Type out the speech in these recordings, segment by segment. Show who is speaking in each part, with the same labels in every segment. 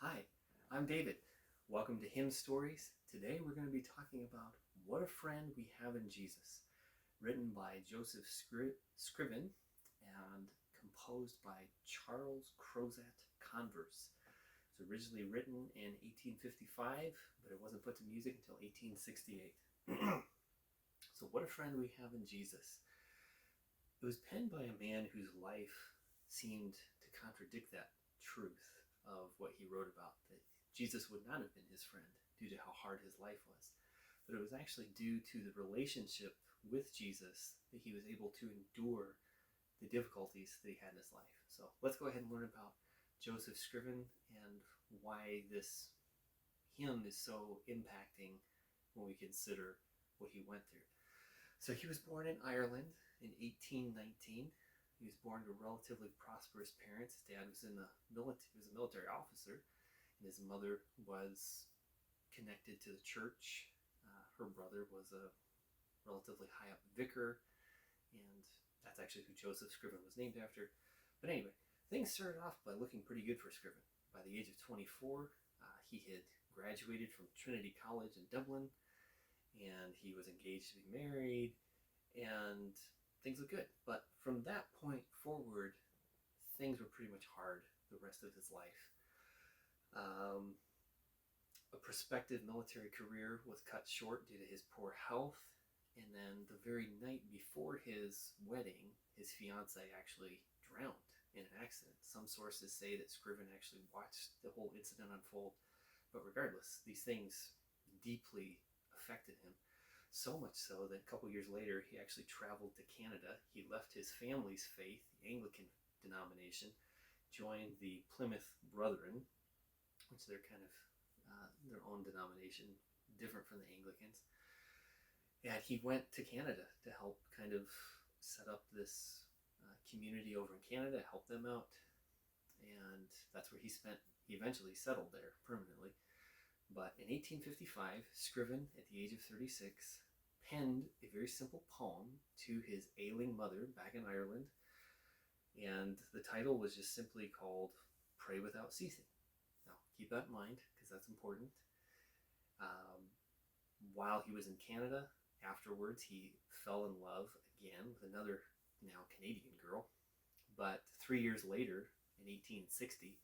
Speaker 1: Hi, I'm David. Welcome to Hymn Stories. Today we're going to be talking about What a Friend We Have in Jesus, written by Joseph Scriven and composed by Charles Crozat Converse. It was originally written in 1855, but it wasn't put to music until 1868. So, what a friend we have in Jesus. It was penned by a man whose life seemed to contradict that truth of what he wrote about, that Jesus would not have been his friend due to how hard his life was. But it was actually due to the relationship with Jesus that he was able to endure the difficulties that he had in his life. So let's go ahead and learn about Joseph Scriven and why this hymn is so impacting when we consider what he went through. So he was born in Ireland in 1819. He was born to relatively prosperous parents. His dad was in the military. He was a military officer, and his mother was connected to the church. Her brother was a relatively high up vicar, and that's actually who Joseph Scriven was named after. But anyway, things started off by looking pretty good for Scriven. By the age of 24, he had graduated from Trinity College in Dublin, and he was engaged to be married, and things looked good. But from that point forward, things were pretty much hard the rest of his life. A prospective military career was cut short due to his poor health, and then the very night before his wedding, his fiancée actually drowned in an accident. Some sources say that Scriven actually watched the whole incident unfold, but regardless, these things deeply affected him. So much so that a couple years later, he actually traveled to Canada. He left his family's faith, the Anglican denomination, joined the Plymouth Brethren, which they're kind of their own denomination, different from the Anglicans. And he went to Canada to help kind of set up this community over in Canada, help them out. And that's where he eventually settled there permanently. But in 1855, Scriven, at the age of 36, penned a very simple poem to his ailing mother back in Ireland. And the title was just simply called Pray Without Ceasing. Now, keep that in mind because that's important. While he was in Canada, afterwards, he fell in love again with another now Canadian girl. But 3 years later, in 1860,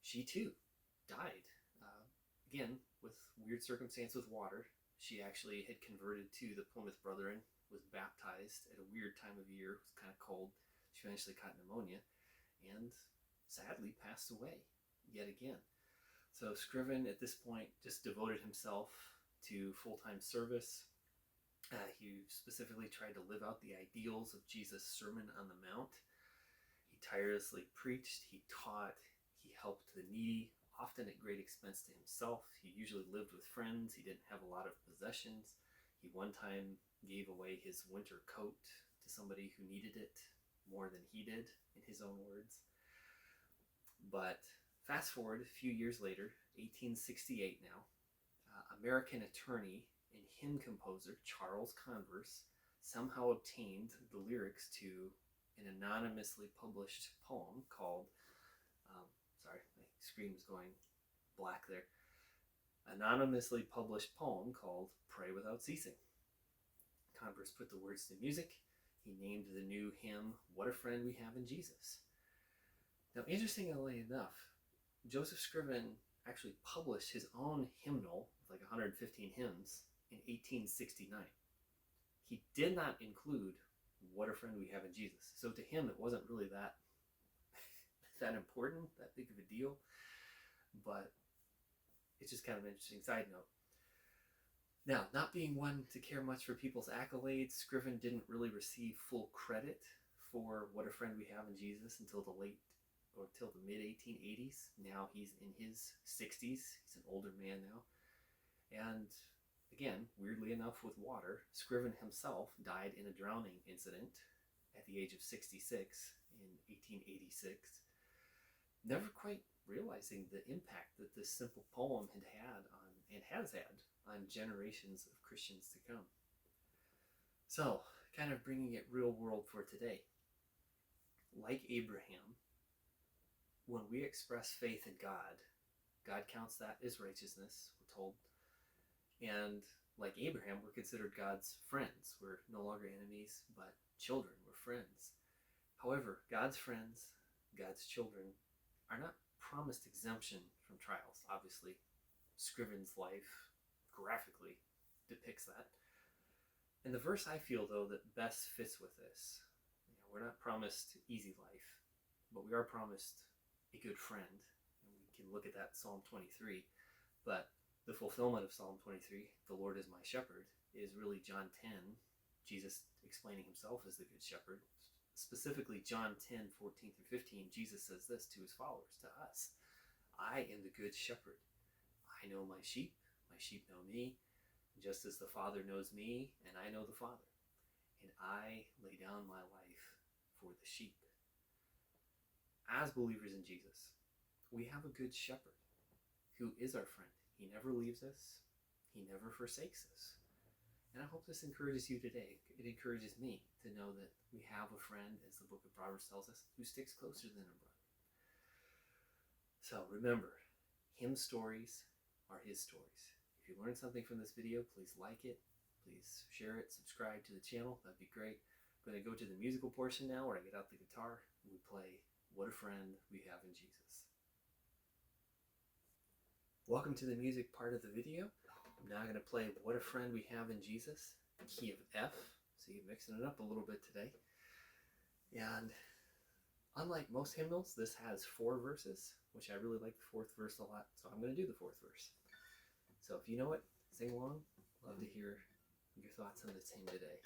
Speaker 1: she too died. Again, with weird circumstance with water. She actually had converted to the Plymouth Brethren, was baptized at a weird time of year. It was kind of cold. She eventually caught pneumonia and sadly passed away yet again. So Scriven at this point just devoted himself to full-time service. He specifically tried to live out the ideals of Jesus' Sermon on the Mount. He tirelessly preached, he taught, he helped the needy, often at great expense to himself. He usually lived with friends. He didn't have a lot of possessions. He one time gave away his winter coat to somebody who needed it more than he did, in his own words. But fast forward a few years later, 1868 now, American attorney and hymn composer Charles Converse somehow obtained the lyrics to an anonymously published poem called sorry, my screen was going black there. Anonymously published poem called Pray Without Ceasing. Converse put the words to music. He named the new hymn What a Friend We Have in Jesus. Now, interestingly enough, Joseph Scriven actually published his own hymnal with like 115 hymns in 1869. He did not include What a Friend We Have in Jesus. So to him, it wasn't really that important, that big of a deal, but it's just kind of an interesting side note. Now, not being one to care much for people's accolades, Scriven didn't really receive full credit for What a Friend We Have in Jesus until the mid 1880s. Now he's in his 60s. He's an older man now. And again, weirdly enough with water, Scriven himself died in a drowning incident at the age of 66 in 1886. Never quite realizing the impact that this simple poem had on, and has had, on generations of Christians to come. So, kind of bringing it real world for today. Like Abraham, when we express faith in God, God counts that as righteousness, we're told. And like Abraham, we're considered God's friends. We're no longer enemies, but children. We're friends. However, God's friends, God's children, are not promised exemption from trials. Obviously, Scriven's life graphically depicts that. And the verse I feel, though, that best fits with this, we're not promised easy life, but we are promised a good friend. And we can look at that in Psalm 23. But the fulfillment of Psalm 23, the Lord is my shepherd, is really John 10, Jesus explaining himself as the good shepherd. Specifically, John 10, 14 through 15, Jesus says this to his followers, to us: I am the good shepherd. I know my sheep know me, just as the Father knows me, and I know the Father. And I lay down my life for the sheep. As believers in Jesus, we have a good shepherd who is our friend. He never leaves us. He never forsakes us. And I hope this encourages you today. It encourages me to know that we have a friend, as the book of Proverbs tells us, who sticks closer than a brother. So remember, hymn stories are his stories. If you learned something from this video, please like it. Please share it, subscribe to the channel. That'd be great. I'm going to go to the musical portion now, where I get out the guitar and we play What a Friend We Have in Jesus. Welcome to the music part of the video. I'm now going to play What a Friend We Have in Jesus, key of F. See, mixing it up a little bit today. And unlike most hymnals, this has 4 verses, which I really like the 4th verse a lot, so I'm going to do the 4th verse. So if you know it, sing along. Love to hear your thoughts on this hymn today.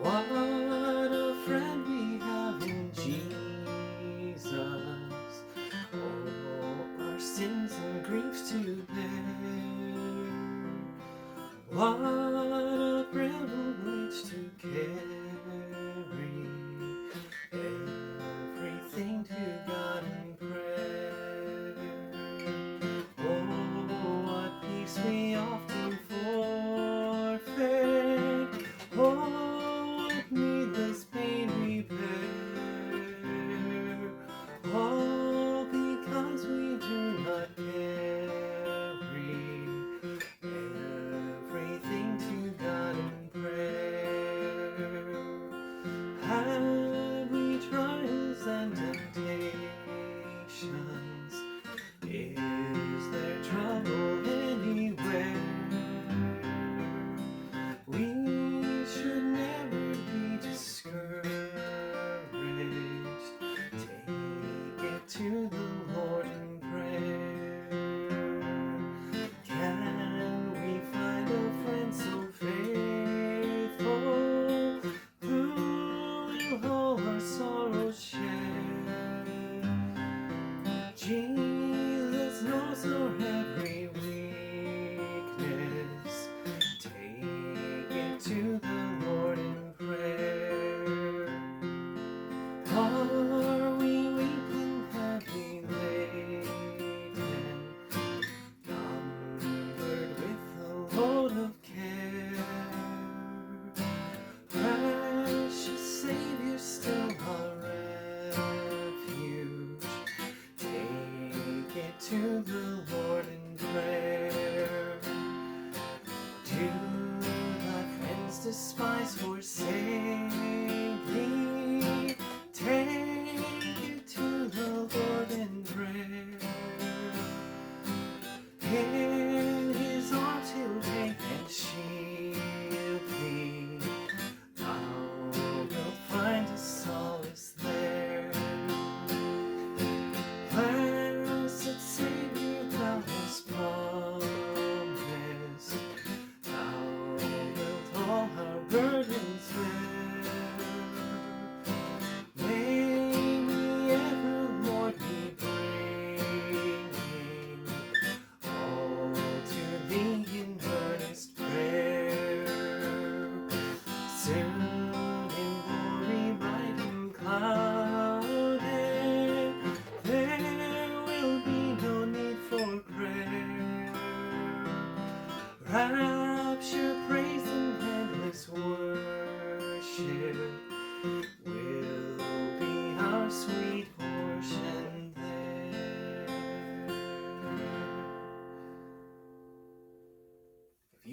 Speaker 1: What a friend we have in Jesus, all our sins and griefs to bear. What a privilege to carry everything to God in prayer. Oh, what peace we often forfeit. Oh, what needless pain we bear. All because we do not carry everything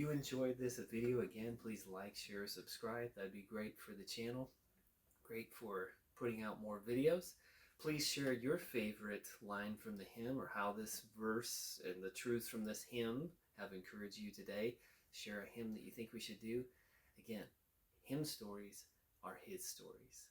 Speaker 1: you enjoyed this video, again, please like, share, subscribe. That'd be great for the channel. Great for putting out more videos. Please share your favorite line from the hymn, or how this verse and the truths from this hymn have encouraged you today. Share a hymn that you think we should do. Again, hymn stories are His stories.